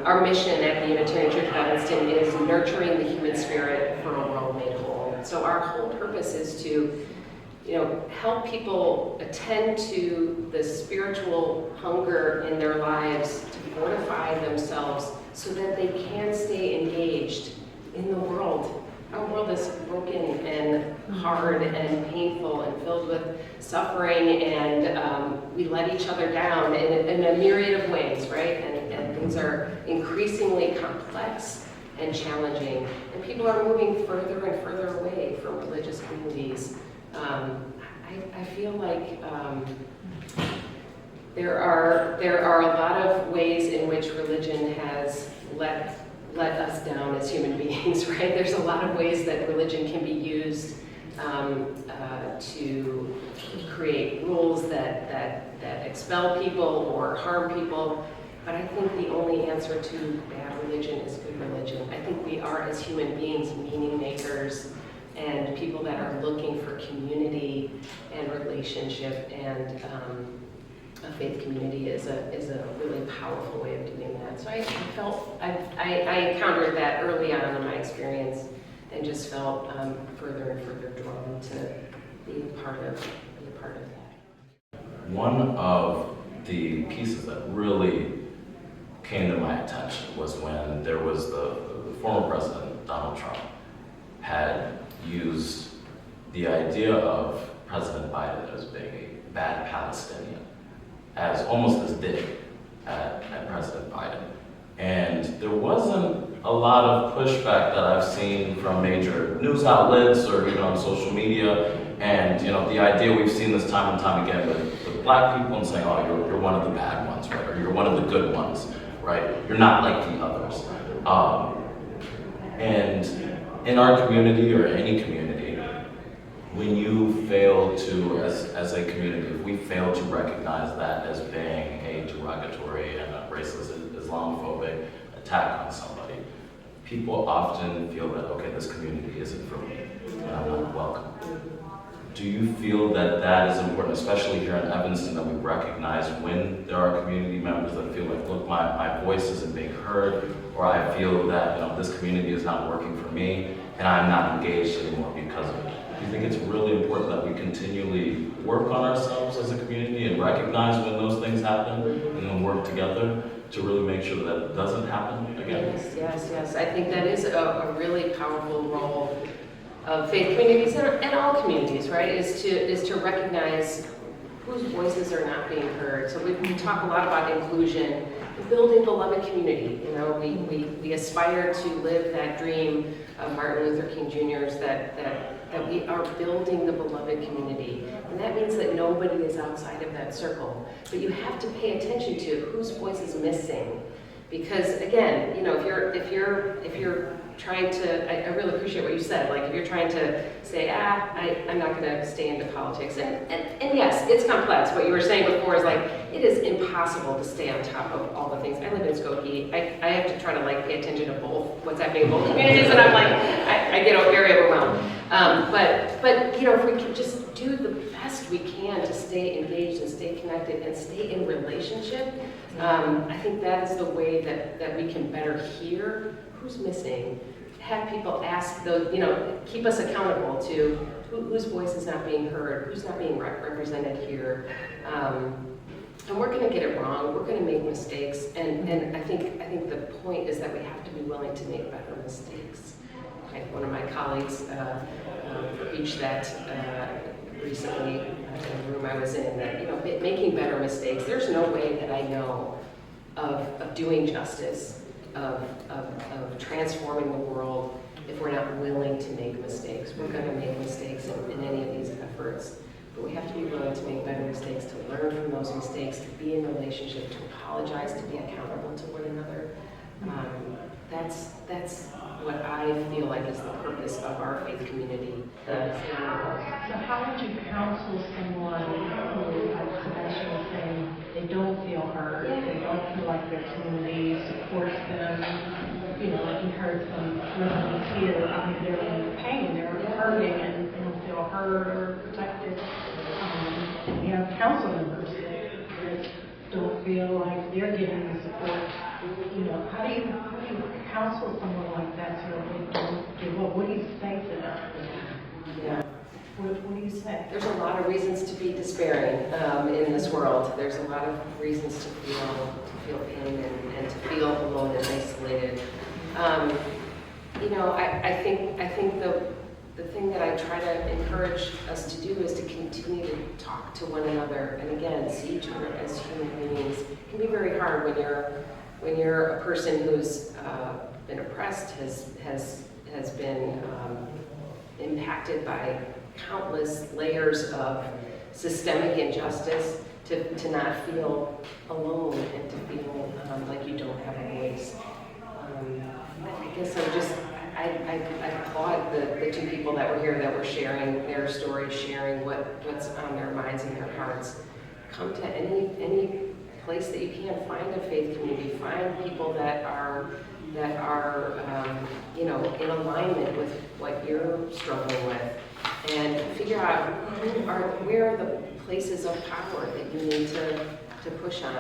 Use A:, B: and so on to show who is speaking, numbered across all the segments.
A: our mission at the Unitarian Church of Evanston is nurturing the human spirit for a world made whole. So our whole purpose is to, help people attend to the spiritual hunger in their lives, to fortify themselves so that they can stay engaged in the world. Our world is broken and hard and painful and filled with suffering, and we let each other down in a myriad of ways, right? And things are increasingly complex and challenging, and people are moving further and further away from religious communities. I feel like there are a lot of ways in which religion has let us down as human beings, right? There's a lot of ways that religion can be used to create rules that expel people or harm people. But I think the only answer to bad religion is good religion. I think we are, as human beings, meaning makers and people that are looking for community and relationship, and a faith community is a really powerful way of doing that. So I encountered that early on in my experience, and just felt further and further drawn to be a part of that.
B: One of the pieces that really came to my attention was when there was the former president, Donald Trump, had used the idea of President Biden as being a bad Palestinian as almost this dig at President Biden. And there wasn't a lot of pushback that I've seen from major news outlets or even on social media. And the idea we've seen this time and time again with black people and saying, oh, you're one of the bad ones, right? Or you're one of the good ones, right? You're not like the others. And in our community or any community, when you fail to, as a community, if we fail to recognize that as being a derogatory and a racist, Islamophobic attack on somebody, people often feel that, okay, this community isn't for me, and I'm not welcome. Do you feel that that is important, especially here in Evanston, that we recognize when there are community members that feel like, look, my voice isn't being heard, or I feel that this community is not working for me, and I'm not engaged anymore because of it? Do you think it's really important that we continually work on ourselves as a community and recognize when those things happen, and then work together to really make sure that it doesn't happen again?
A: Yes. I think that is a really powerful role of faith communities and all communities, right? Is to recognize whose voices are not being heard. So we talk a lot about inclusion, building beloved community. We aspire to live that dream of Martin Luther King Jr.'s that we are building the beloved community. And that means that nobody is outside of that circle. But you have to pay attention to whose voice is missing. Because again, if you're trying to, I really appreciate what you said, like if you're trying to say, I'm not gonna stay into politics. And yes, it's complex. What you were saying before is like, it is impossible to stay on top of all the things. I live in Skokie. I have to try to pay attention to what's happening in both communities, and I'm like, I get very overwhelmed. But if we can just do the best we can to stay engaged and stay connected and stay in relationship, I think that is the way that we can better hear who's missing, have people ask those, keep us accountable to whose voice is not being heard, who's not being represented here. And we're going to get it wrong. We're going to make mistakes, and I think the point is that we have to be willing to make better mistakes. One of my colleagues preached that recently in the room I was in, that making better mistakes. There's no way that I know of doing justice, of transforming the world, if we're not willing to make mistakes. We're going to make mistakes in any of these efforts, but we have to be willing to make better mistakes, to learn from those mistakes, to be in relationship, to apologize, to be accountable to one another. That's what I feel like is the purpose of our faith community.
C: So how would you counsel someone who, as Sebastian was saying, they don't feel heard, they don't feel like their community supports them? Like you heard from residents here, they're in pain, they're hurting, and they don't feel heard or protected. We have council members that don't feel like they're getting the support. You know, how do you counsel someone like that so they don't give up? What do you say to them?
A: Yeah.
C: What do you say?
A: There's a lot of reasons to be despairing in this world. There's a lot of reasons to feel pain and to feel alone and isolated. You know, I think the thing that I try to encourage us to do is to continue to talk to one another and again see each other as human beings. It can be very hard when you're a person who's been oppressed, has been impacted by countless layers of systemic injustice, to not feel alone and to feel like you don't have a voice. I guess I applaud the two people that were here that were sharing their stories, sharing what's on their minds and their hearts. Come to any place that you can, find a faith community, find people that are you know, in alignment with what you're struggling with, and figure out where are the places of power that you need to push on.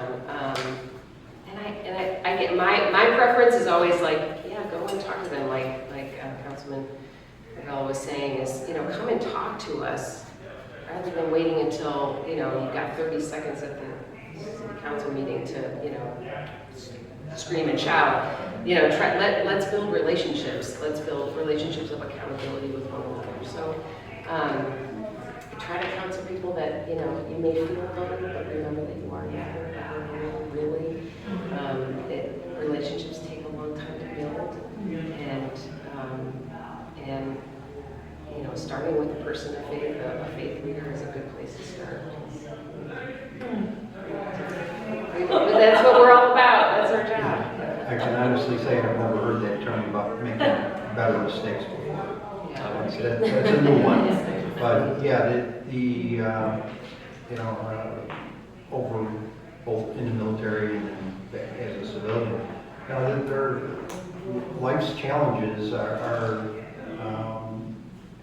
A: And I get my preference is always like, yeah, go and talk to them, like Councilman Ravel was saying, is, you know, come and talk to us rather than waiting until, you know, you've got 30 seconds at the city council meeting to, you know, scream and shout. You know, let's build relationships. Let's build relationships of accountability with one another. So I try to counsel people that, you know, you may feel alone, but remember that you are never alone, really. Relationships take a long time to build, and you know, starting with a person of faith, a faith leader, is a good place to start. But that's what we're all about. That's our job.
D: I can honestly say I've never heard that term about making better mistakes before.
A: Yeah.
D: That's a new one. But yeah, the you know, over both in the military and as a civilian, you know, their life's challenges are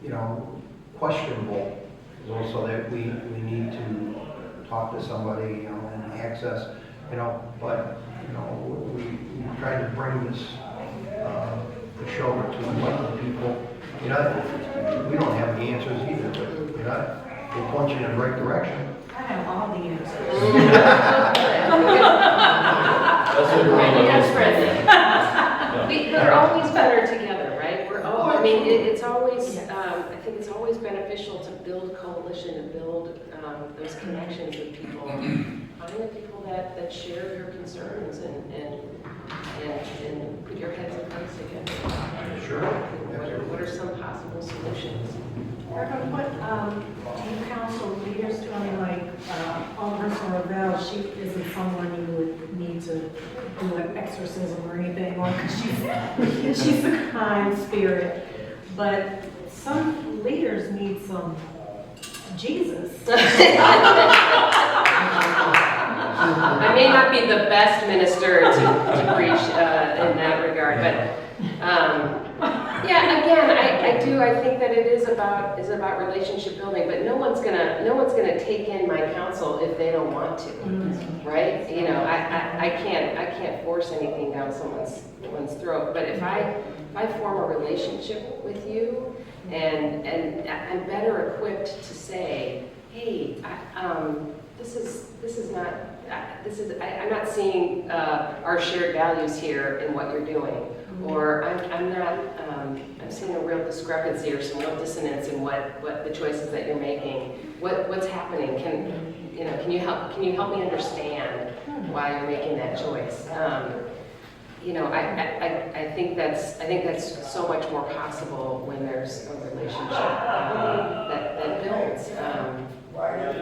D: you know, questionable. Also that we need to talk to somebody, you know, and access, you know, but you know, we try to bring this the shoulder to enlighten people. You know, we don't have the answers either, but you know, we'll point you in the right direction.
C: I have all the answers.
A: That's friendly. We're always better together, right? I mean, it's always, I think it's always beneficial to build coalition, to build those connections with people. Find the people that share your concerns and put your heads in place together.
D: Sure.
A: What are some possible solutions?
C: Reverend, what do you counsel leaders to? I mean, like Alderperson Ravel, she isn't someone you would need to do an exorcism or anything on, because she's a kind spirit. But some leaders need some Jesus. I may not be the best minister to preach in that regard, but yeah, again, I think that it is about relationship building, but no one's gonna take in my counsel if they don't want to, right? You know, I can't force anything down someone's throat, but if I form a relationship with you, and I'm better equipped to say, hey, I'm not seeing our shared values here in what you're doing, or I'm seeing a real discrepancy or some real dissonance in what the choices that you're making. What's happening? Can you help me understand why you're making that choice? You know, I think that's so much more possible when there's a relationship that builds.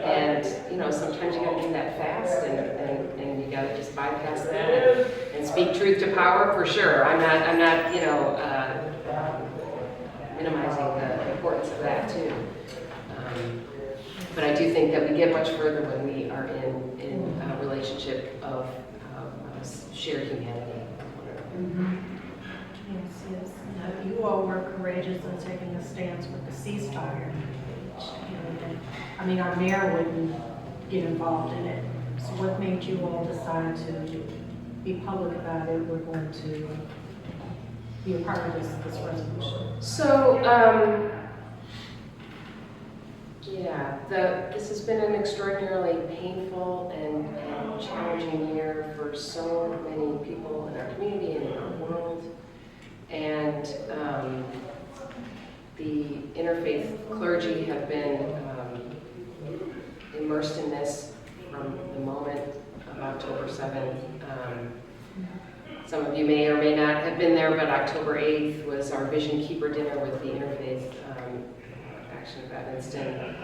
C: And you know, sometimes you gotta do that fast, and you gotta just bypass that and speak truth to power, for sure. I'm not you know, minimizing the importance of that too. But I do think that we get much further when we are in a relationship of shared humanity. Yes. Now, you all were courageous in taking a stance with the ceasefire. I mean, our mayor wouldn't get involved in it. So what made you all decide to be public about it? We're going to be a part of this resolution.
A: So, this has been an extraordinarily painful and challenging year for so many people in our community and in our world. And the interfaith clergy have been immersed in this from the moment of October 7th. Some of you may or may not have been there, but October 8th was our Vision Keeper dinner with the Interfaith faction of Evanston.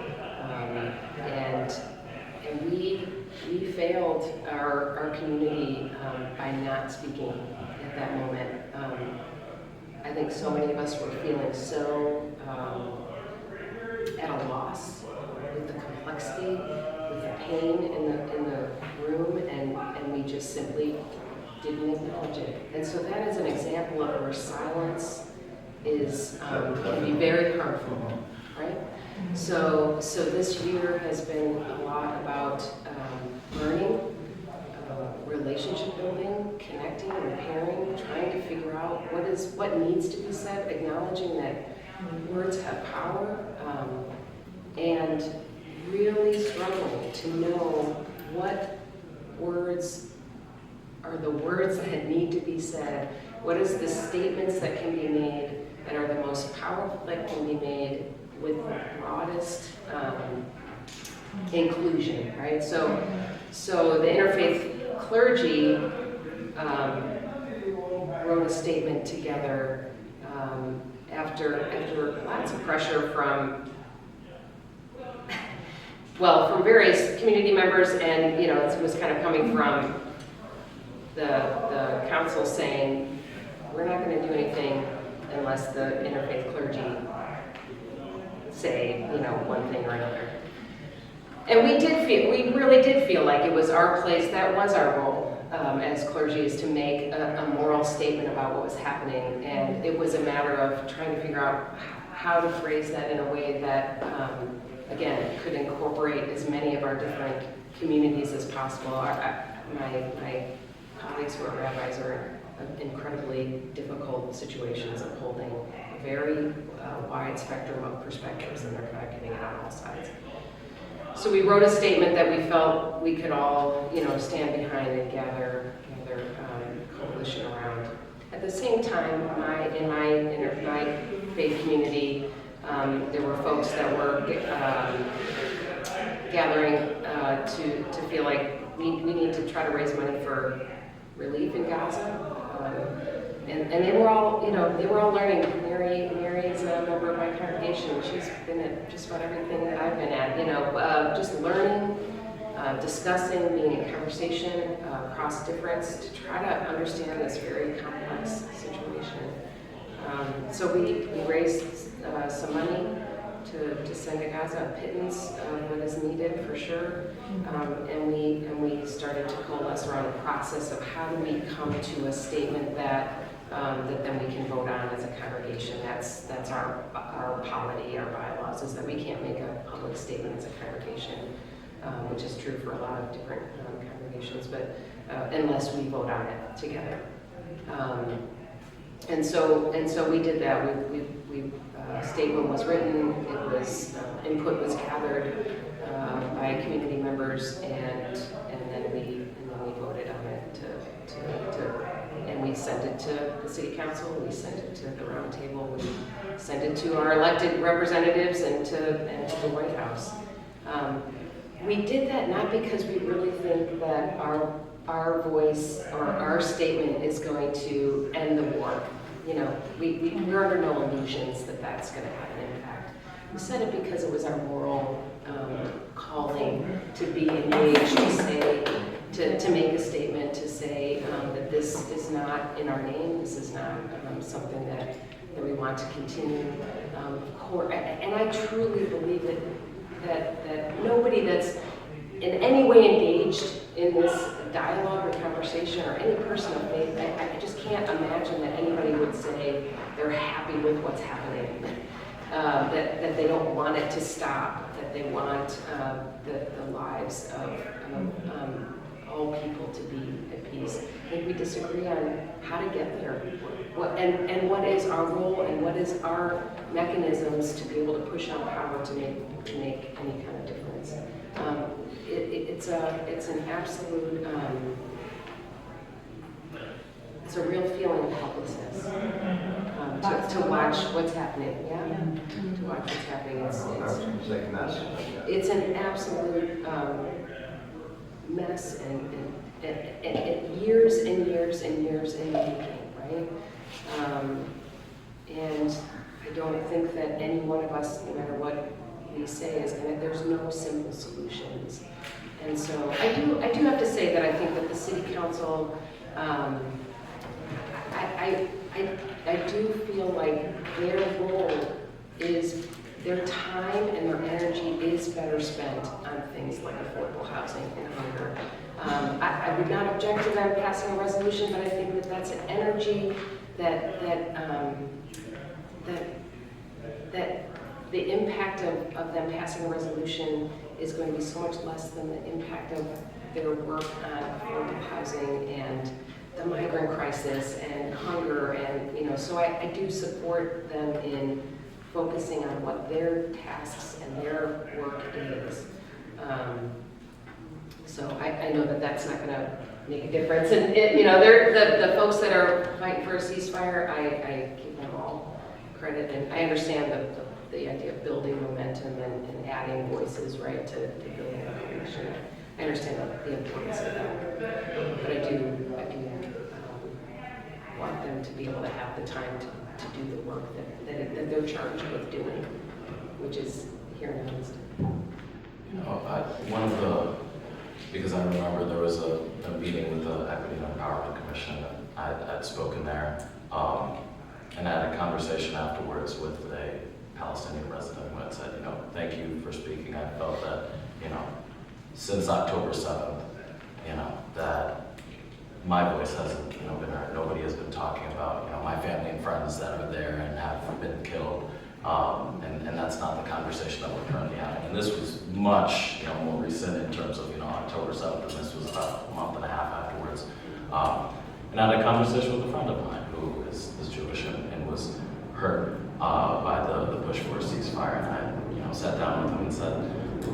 A: And we failed our community by not speaking at that moment. I think so many of us were feeling so at a loss with the complexity, with the pain in the room, and we just simply didn't acknowledge it. And so that is an example of where silence can be very harmful, right? So this year has been a lot about learning, relationship building, connecting, repairing, trying to figure out what needs to be said, acknowledging that words have power, and really struggling to know what words are the words that need to be said. What is the statements that can be made that are the most powerful that can be made with the broadest inclusion, right? So the interfaith clergy wrote a statement together after lots of pressure from various community members, and it was kind of coming from the council saying, we're not going to do anything unless the interfaith clergy say, one thing or another. And we really did feel like it was our place, that was our role as clergy, is to make a moral statement about what was happening. And it was a matter of trying to figure out how to phrase that in a way that, again, could incorporate as many of our different communities as possible. My colleagues who are rabbis are in incredibly difficult situations of holding a very wide spectrum of perspectives, and they're kind of getting it on all sides. So we wrote a statement that we felt we could all, stand behind and gather coalition around. At the same time, in my faith community, there were folks that were gathering to feel like we need to try to raise money for relief in Gaza. And they were all, learning. Mary is a member of my congregation. She's been at just about everything that I've been at, just learning, discussing, being in conversation, cross difference, to try to understand this very complex situation. So we raised some money to send to Gaza, a pittance of what is needed for sure, and we started to coalesce around a process of how do we come to a statement that then we can vote on as a congregation. That's our polity, our bylaws, is that we can't make a public statement as a congregation, which is true for a lot of different congregations, but unless we vote on it together. And so we did that. Statement was written. It was input was gathered by community members, and then we voted on it and we sent it to the city council. We sent it to the round table. We sent it to our elected representatives and to the White House. We did that not because we really think that our voice or our statement is going to end the war. We're under no illusions that that's going to have an impact. We said it because it was our moral calling to be engaged, to say, to make a statement, to say that this is not in our name, this is not something that we want to continue. And I truly believe that nobody that's in any way engaged in this dialogue or conversation, or any person of faith, I just can't imagine that anybody would say they're happy with what's happening. that they don't want it to stop, that they want the lives of all people to be at peace. I think we disagree on how to get there, and what is our role, and what is our mechanisms to be able to push out power to make any kind of difference. It's an absolute, it's a real feeling of helplessness to watch what's happening. Yeah, to watch what's happening. It's an absolute mess, and years and years and years in the making, right? And I don't think that any one of us, no matter what we say, is gonna. There's no simple solutions, and so I do have to say that I think that the city council, I do feel like their role is, their time and their energy is better spent on things like affordable housing and hunger. I would not object to them passing a resolution, but I think that that's an energy that the impact of them passing a resolution is going to be so much less than the impact of their work on affordable housing and the migrant crisis and hunger, and so I do support them in focusing on what their tasks and their work is. So I know that that's not going to make a difference, and they're the folks that are fighting for a ceasefire. I give them all credit, and I understand the idea of building momentum and adding voices, right, to building a coalition. I understand the importance of that, but I do want them to be able to have the time to do the work that they're charged with doing, which is here in Evanston.
B: Because I remember there was a meeting with the Equity and Empowerment Commission, and I'd spoken there, and I had a conversation afterwards with a Palestinian resident who had said, thank you for speaking. I felt that, since October 7th, that my voice hasn't, been heard. Nobody has been talking about, my family and friends that are there and have been killed. And that's not the conversation that we're currently having. And this was much, more recent in terms of, October 7th, and this was about a month and a half afterwards. And I had a conversation with a friend of mine who is Jewish and was hurt by the push for a ceasefire. And I, sat down with him and said,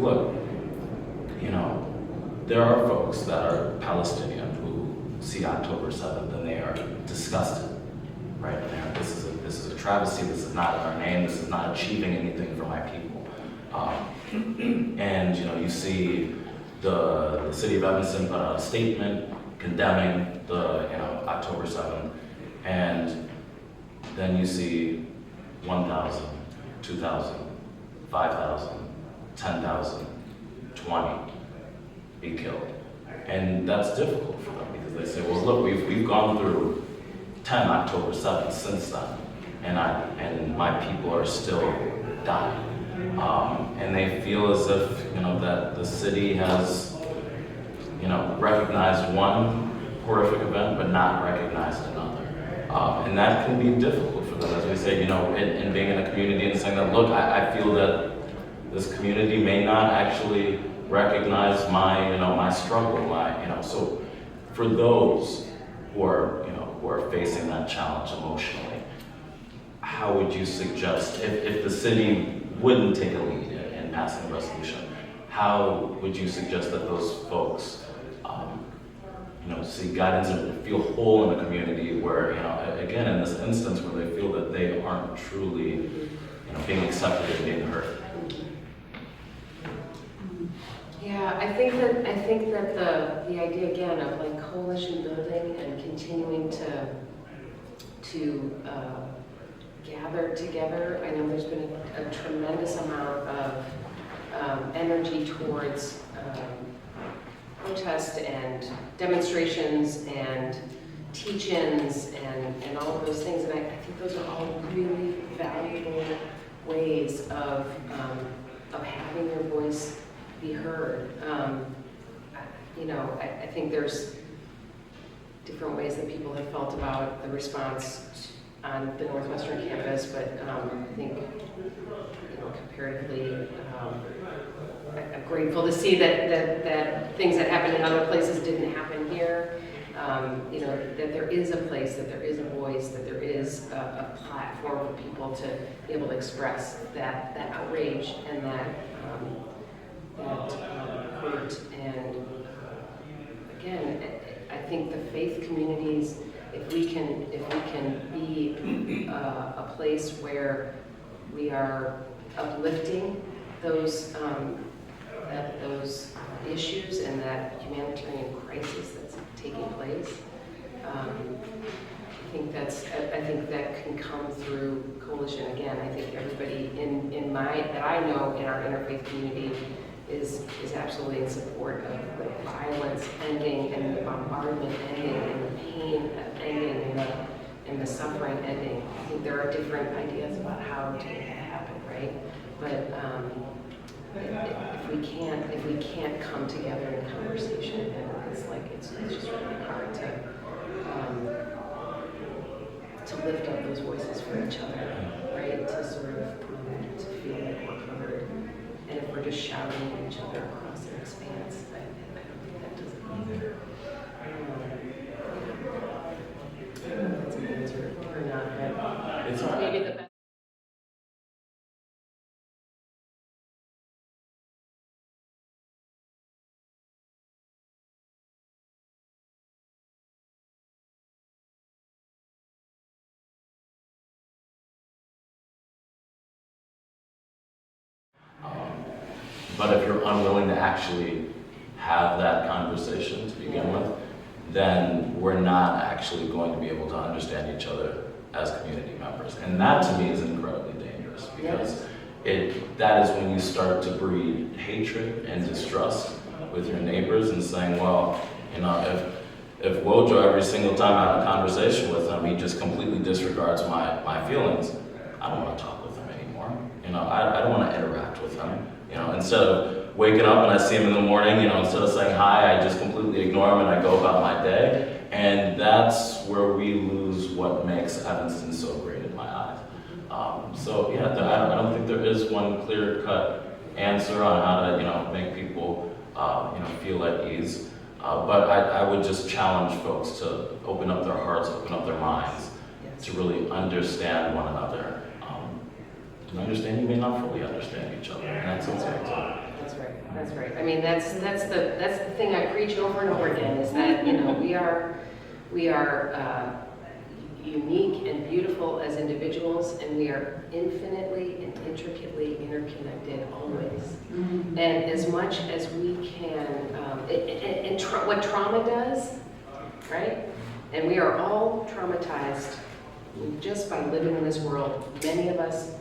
B: look, there are folks that are Palestinian who see October 7th and they are disgusted, right? This is a travesty. This is not in our name. This is not achieving anything for my people. And you see the city of Evanston put out a statement condemning the October 7th, and then you see 1,000, 2,000, 5,000, 10,000, 20 be killed. And that's difficult for them because they say, well, look, we've gone through 10 October 7th since then, and my people are still dying. And they feel as if, that the city has, recognized one horrific event, but not recognized another. And that can be difficult for them, as we say, in being in a community and saying that, look, I feel that this community may not actually recognize my, my struggle, so for those who are facing that challenge emotionally, how would you suggest, if the city wouldn't take a lead in passing a resolution, how would you suggest that those folks, see guidance and feel whole in a community where, again, in this instance where they feel that they aren't truly, being accepted and being heard?
A: Yeah, I think that the idea again of like coalition building and continuing to gather together. I know there's been a tremendous amount of energy towards protest and demonstrations and teach-ins and all of those things, and I think those are all really valuable ways of having your voice be heard. I think there's different ways that people have felt about the response on the Northwestern campus, but I think, comparatively, I'm grateful to see that things that happened in other places didn't happen here. That there is a place, that there is a voice, that there is a platform for people to be able to express that outrage and that hurt. And again, I think the faith communities, if we can be a place where we are uplifting those issues and that humanitarian crisis that's taking place, I think that can come through coalition. Again, I think everybody that I know in our interfaith community is absolutely in support of the violence ending and the bombardment ending and the pain ending and the suffering ending. I think there are different ideas about how to make that happen, right? But if we can't come together in conversation, then it's just really hard to lift up those voices for each other, right? To sort of to feel like we're heard. And if we're just shouting at each other across an expanse, I don't think that does it either. I don't know if that's an answer or not, but
B: It's not.
A: maybe the best.
B: But if you're unwilling to actually have that conversation to begin with, then we're not actually going to be able to understand each other as community members. And that to me is incredibly dangerous, because that is when you start to breed hatred and distrust with your neighbors and saying, well, if Wojo every single time I have a conversation with him, he just completely disregards my feelings, I don't want to talk with him anymore. I don't want to interact with him. Instead of waking up and I see him in the morning, instead of saying hi, I just completely ignore him and I go about my day. And that's where we lose what makes Evanston so great in my eyes. I don't think there is one clear-cut answer on how to, make people, feel at ease. But I would just challenge folks to open up their hearts, open up their minds, to really understand one another. And understand you may not fully understand each other, and that's okay.
A: That's right. I mean, that's the thing I preach over and over again, is that we are unique and beautiful as individuals, and we are infinitely and intricately interconnected always. Mm-hmm. And as much as we can, what trauma does, right? And we are all traumatized just by living in this world. Many of us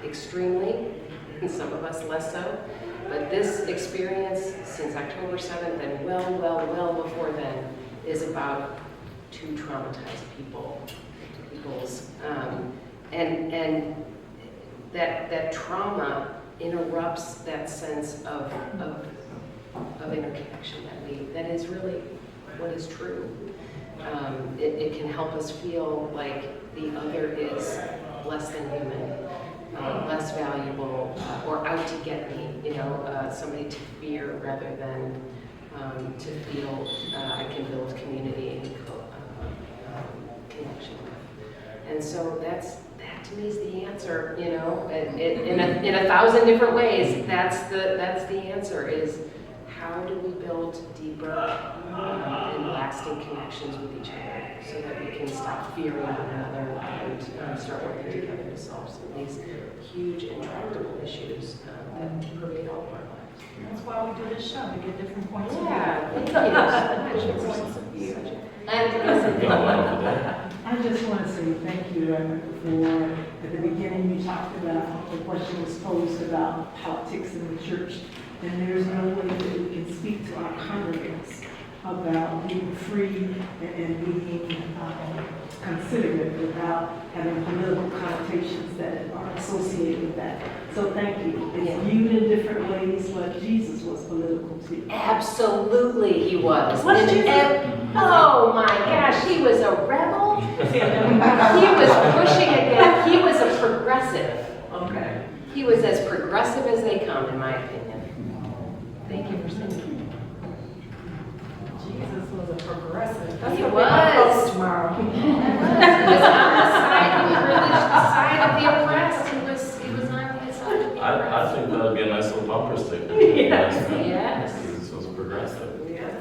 A: extremely, and some of us less so. But this experience since October 7th and well before then is about two traumatized peoples. And that trauma interrupts that sense of interconnection that is really what is true. It can help us feel like the other is less than human, less valuable, or out to get me, somebody to fear rather than to feel I can build community and connection with. And so that to me is the answer, in 1,000 different ways. That's the answer, is how do we build deeper and lasting connections with each other so that we can stop fearing one another and start working together to solve some of these huge intractable issues that pervade all of our lives.
C: That's why we do this show, to get different points of view.
A: Yeah, thank you so much.
E: I just want to say thank you for, at the beginning you talked about, the question was posed about politics in the church, and there's no way that we can speak to our congregants about being free and being considerate without having political connotations that are associated with that. So thank you. It's viewed in different ways, but Jesus was political too.
A: Absolutely, he was.
C: What did you
A: Oh my gosh, he was a rebel. He was pushing again. He was a progressive.
E: Okay.
A: He was as progressive as they come, in my opinion. Thank you for saying
E: Jesus was a progressive.
A: He
E: That's what
A: was.
E: they're gonna tomorrow.
A: that. He was on the side, he was really the side of the oppressed. He was on the side of the oppressed.
B: I think that would be a nice little bumper sticker.
E: Yes.
A: Yes.
B: Jesus was progressive.
E: Yes.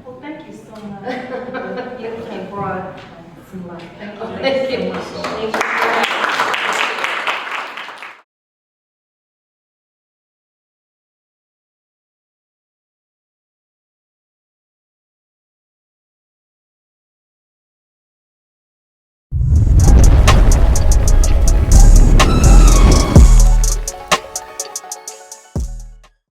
E: Well, thank you so much. You brought some light. Thank you.
A: Thank you.
B: So much.
A: Thank you.